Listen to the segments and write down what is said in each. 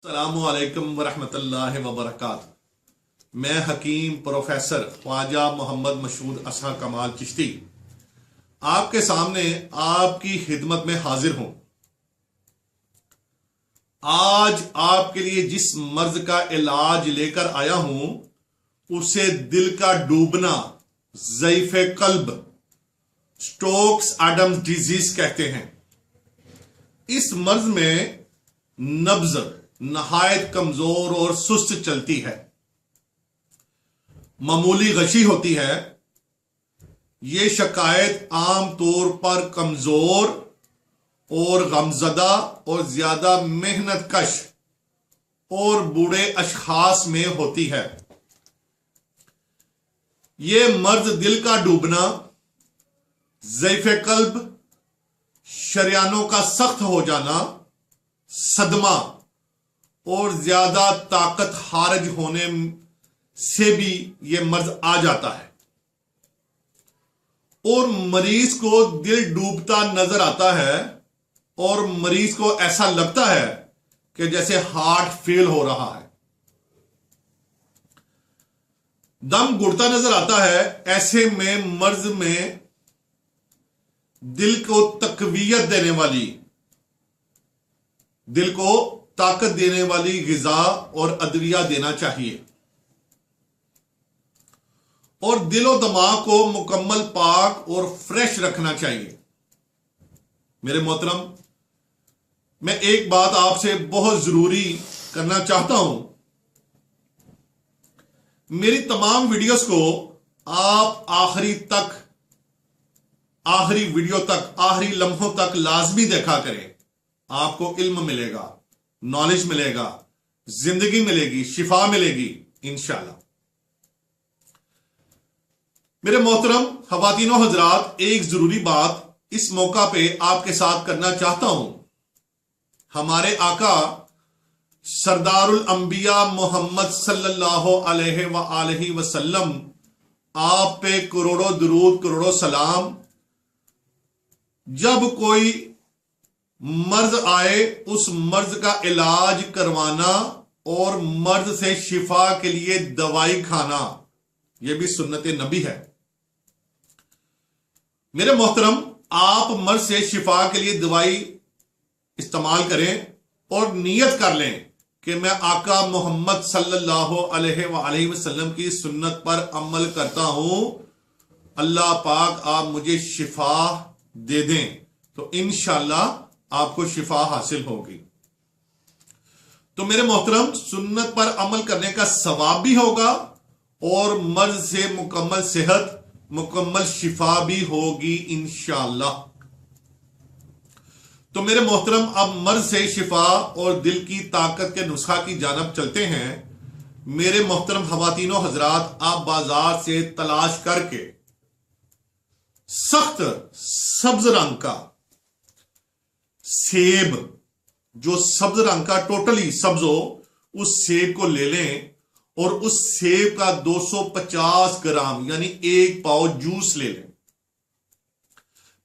अस्सलामुअलैकुम वरहमतुल्लाहि वबरकातुहू। मैं हकीम प्रोफेसर ख्वाजा मोहम्मद मशहूद असहा कमाल चिश्ती आपके सामने आपकी खिदमत में हाजिर हूं। आज आपके लिए जिस मर्ज का इलाज लेकर आया हूं उसे दिल का डूबना, ज़ईफ़े कल्ब, स्टोक्स एडम्स डिजीज कहते हैं। इस मर्ज में नब्ज नहायत कमजोर और सुस्त चलती है, मामूली गशी होती है। ये शिकायत आम तौर पर कमजोर और गमजदा और ज्यादा मेहनत कश और बूढ़े अशखास में होती है। ये मर्ज दिल का डूबना, ज़ईफ़े कल्ब, शरियानों का सख्त हो जाना, सदमा और ज्यादा ताकत खारिज होने से भी यह मर्ज आ जाता है और मरीज को दिल डूबता नजर आता है और मरीज को ऐसा लगता है कि जैसे हार्ट फेल हो रहा है, दम घुटता नजर आता है। ऐसे में मर्ज में दिल को तकवीयत देने वाली, दिल को ताकत देने वाली गिजा और अदविया देना चाहिए और दिलो दिमाग को मुकम्मल पाक और फ्रेश रखना चाहिए। मेरे मोहतरम, मैं एक बात आपसे बहुत जरूरी करना चाहता हूं। मेरी तमाम वीडियोस को आप आखिरी वीडियो तक, आखिरी लम्हों तक लाजमी देखा करें। आपको इल्म मिलेगा, नॉलेज मिलेगा, जिंदगी मिलेगी, शिफा मिलेगी इंशाल्लाह। मेरे मोहतरम खवातीनो हजरात, एक जरूरी बात इस मौका पे आपके साथ करना चाहता हूं। हमारे आका सरदारुल अंबिया मोहम्मद सल्लल्लाहु अलैहि वसल्लम आप पे करोड़ों दुरूद, करोड़ों सलाम। जब कोई मर्ज आए उस मर्ज का इलाज करवाना और मर्ज से शिफा के लिए दवाई खाना, यह भी सुन्नत नबी है। मेरे मोहतरम, आप मर्ज से शिफा के लिए दवाई इस्तेमाल करें और नियत कर लें कि मैं आका मोहम्मद सल्लल्लाहु अलैहि वसल्लम की सुन्नत पर अमल करता हूं, अल्लाह पाक आप मुझे शिफा दे दें, तो इंशाल्लाह आपको शिफा हासिल होगी। तो मेरे मोहतरम, सुन्नत पर अमल करने का सवाब भी होगा और मर्ज से मुकम्मल सेहत, मुकम्मल शिफा भी होगी इंशाअल्लाह। तो मेरे मोहतरम, अब मर्ज से शिफा और दिल की ताकत के नुस्खा की जानब चलते हैं। मेरे मोहतरम खवातीनो हजरात, आप बाजार से तलाश करके सख्त सब्ज रंग का सेब, जो सब्ज रंग का टोटली सब्ज हो, उस सेब को ले लें और उस सेब का 250 ग्राम यानी 1 पाव जूस ले लें।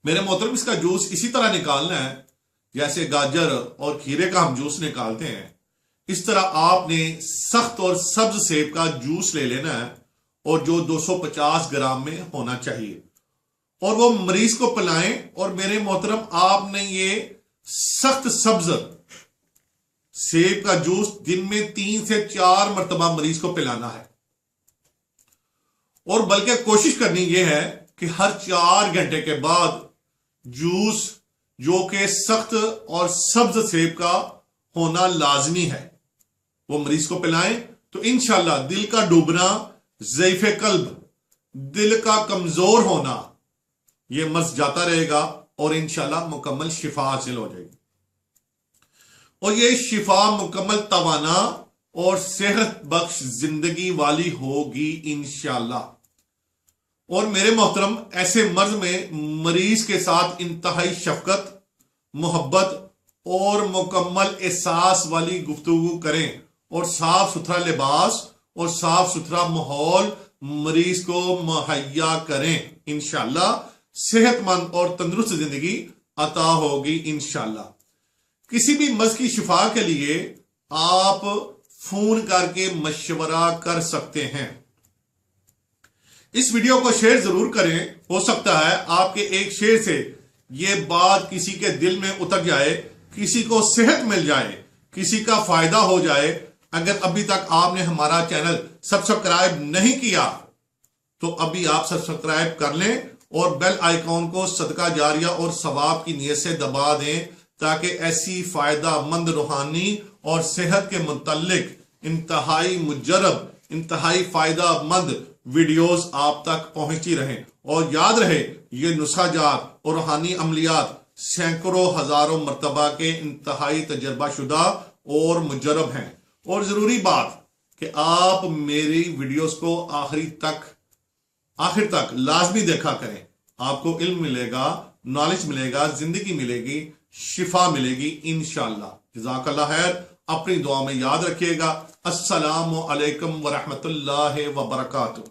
मेरे मोहतरम, इसका जूस इसी तरह निकालना है जैसे गाजर और खीरे का हम जूस निकालते हैं। इस तरह आपने सख्त और सब्ज सेब का जूस ले लेना है और जो 250 ग्राम में होना चाहिए और वो मरीज को पिलाएं। और मेरे मोहतरम, आपने ये सख्त सब्ज सेब का जूस दिन में 3 से 4 मरतबा मरीज को पिलाना है और बल्कि कोशिश करनी यह है कि हर 4 घंटे के बाद जूस जो कि सख्त और सब्ज सेब का होना लाजमी है वो मरीज को पिलाएं। तो इंशाल्लाह दिल का डूबना, ज़ईफ़े कल्ब, दिल का कमजोर होना, यह मर्ज जाता रहेगा और इंशाल्लाह मुकम्मल शिफा हासिल हो जाएगी और यह शिफा मुकम्मल तवाना और सेहत बख्श जिंदगी वाली होगी इंशाल्लाह। और मेरे मोहतरम, ऐसे मर्ज में मरीज के साथ इंतहाई शफकत, मोहब्बत और मुकम्मल एहसास वाली गुफ्तगू करें और साफ सुथरा लिबास और साफ सुथरा माहौल मरीज को मुहैया करें। इंशाल्लाह सेहतमंद और तंदुरुस्त जिंदगी अता होगी इंशाल्लाह। किसी भी मर्ज की शिफा के लिए आप फोन करके मशवरा कर सकते हैं। इस वीडियो को शेयर जरूर करें, हो सकता है आपके एक शेयर से यह बात किसी के दिल में उतर जाए, किसी को सेहत मिल जाए, किसी का फायदा हो जाए। अगर अभी तक आपने हमारा चैनल सब्सक्राइब नहीं किया तो अभी आप सब्सक्राइब कर लें और बेल आइकॉन को सदका जारिया और सवाब की नीयत से दबा दें, ताकि ऐसी फायदा मंद रूहानी और सेहत के मुतल्लिक इंतहाई मुजरब, इंतहाई फायदा मंद वीडियोस आप तक पहुंचती रहें। और याद रहे, ये नुस्खाजात और रूहानी अमलियात सैकड़ों हजारों मरतबा के इंतहाई तजर्बा शुदा और मुजरब हैं। और जरूरी बात कि आप मेरी वीडियोस को आखिर तक लाजमी देखा करें। आपको इल्म मिलेगा, नॉलेज मिलेगा, जिंदगी मिलेगी, शिफा मिलेगी इंशाअल्लाह। जज़ाकल्लाह खैर। अपनी दुआ में याद रखिएगा। अस्सलामु अलैकुम व रहमतुल्लाहि व बरकातुहू।